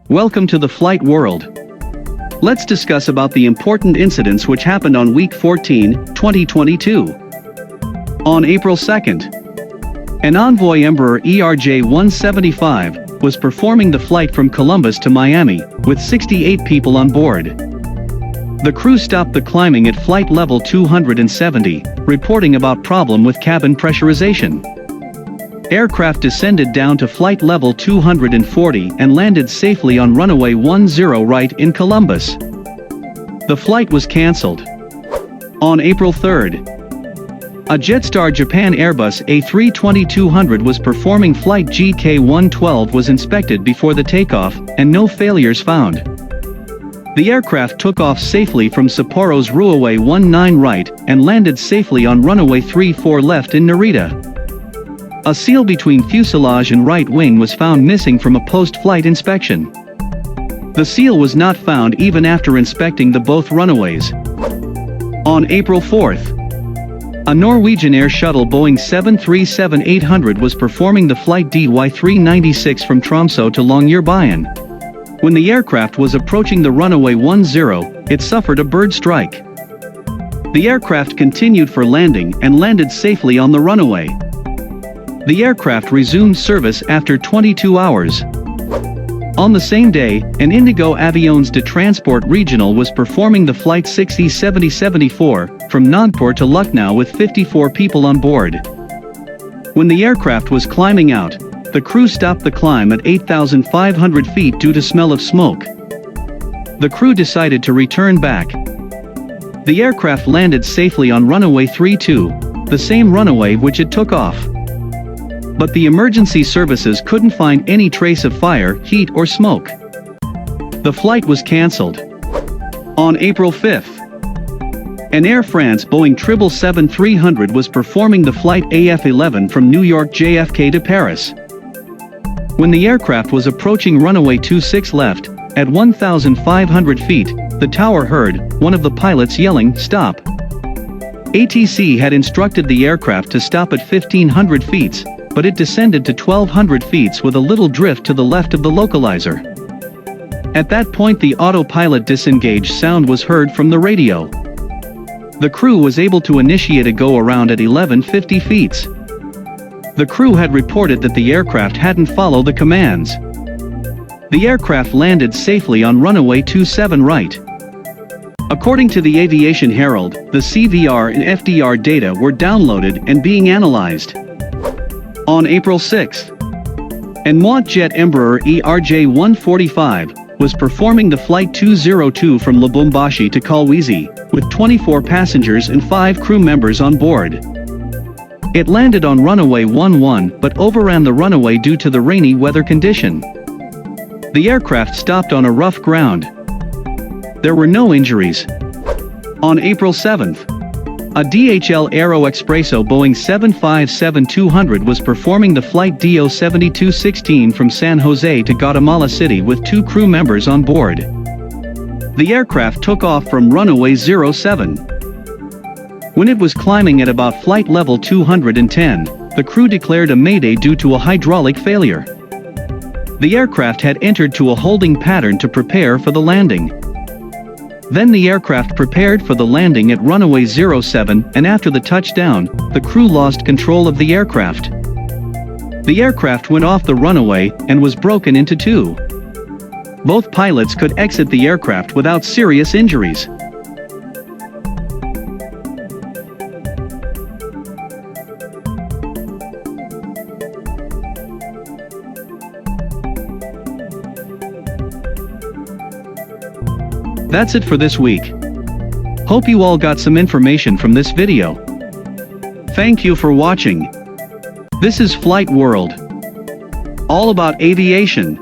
Welcome to the flight world. Let's discuss about the important incidents which happened on week 14, 2022. On April 2nd, an Envoy Embraer ERJ175 was performing the flight from Columbus to Miami, with 68 people on board. The crew stopped the climbing at flight level 270, reporting about problem with cabin pressurization. Aircraft descended down to flight level 240 and landed safely on runway 10 right in Columbus. The flight was cancelled. On April 3rd, a Jetstar Japan Airbus A32200 was performing flight GK112 was inspected before the takeoff, and no failures found. The aircraft took off safely from Sapporo's runway 19 right and landed safely on runway 34 left in Narita. A seal between fuselage and right wing was found missing from a post-flight inspection. The seal was not found even after inspecting the both runways. On April 4th, a Norwegian Air Shuttle Boeing 737-800 was performing the flight DY396 from Tromsø to Longyearbyen. When the aircraft was approaching the runway 10, it suffered a bird strike. The aircraft continued for landing and landed safely on the runway. The aircraft resumed service after 22 hours. On the same day, an Indigo Avions de Transport Regional was performing the flight 607074 from Nagpur to Lucknow with 54 people on board. When the aircraft was climbing out, the crew stopped the climb at 8,500 feet due to smell of smoke. The crew decided to return back. The aircraft landed safely on runway 32, the same runway which it took off. But the emergency services couldn't find any trace of fire, heat or smoke. The flight was cancelled. On April 5th, an Air France Boeing 777-300 was performing the flight AF11 from New York JFK to Paris. When the aircraft was approaching runway 26 left, at 1,500 feet, the tower heard one of the pilots yelling, "Stop!" ATC had instructed the aircraft to stop at 1,500 feet, but it descended to 1,200 feet with a little drift to the left of the localizer. At that point the autopilot disengaged sound was heard from the radio. The crew was able to initiate a go-around at 1150 feet. The crew had reported that the aircraft hadn't followed the commands. The aircraft landed safely on runway 27 right. According to the Aviation Herald, the CVR and FDR data were downloaded and being analyzed. On April 6th, an Mwant Jet Embraer ERJ175 was performing the flight 202 from Lubumbashi to Kolwezi, with 24 passengers and 5 crew members on board. It landed on runway 11 but overran the runway due to the rainy weather condition. The aircraft stopped on a rough ground. There were no injuries. On April 7th, a DHL Aero Expresso Boeing 757-200 was performing the flight DO7216 from San Jose to Guatemala City with 2 crew members on board. The aircraft took off from runway 07. When it was climbing at about flight level 210, the crew declared a mayday due to a hydraulic failure. The aircraft had entered to a holding pattern to prepare for the landing. Then the aircraft prepared for the landing at runway 07, and after the touchdown, the crew lost control of the aircraft. The aircraft went off the runway and was broken into 2. Both pilots could exit the aircraft without serious injuries. That's it for this week. Hope you all got some information from this video. Thank you for watching. This is Flight World. All about aviation.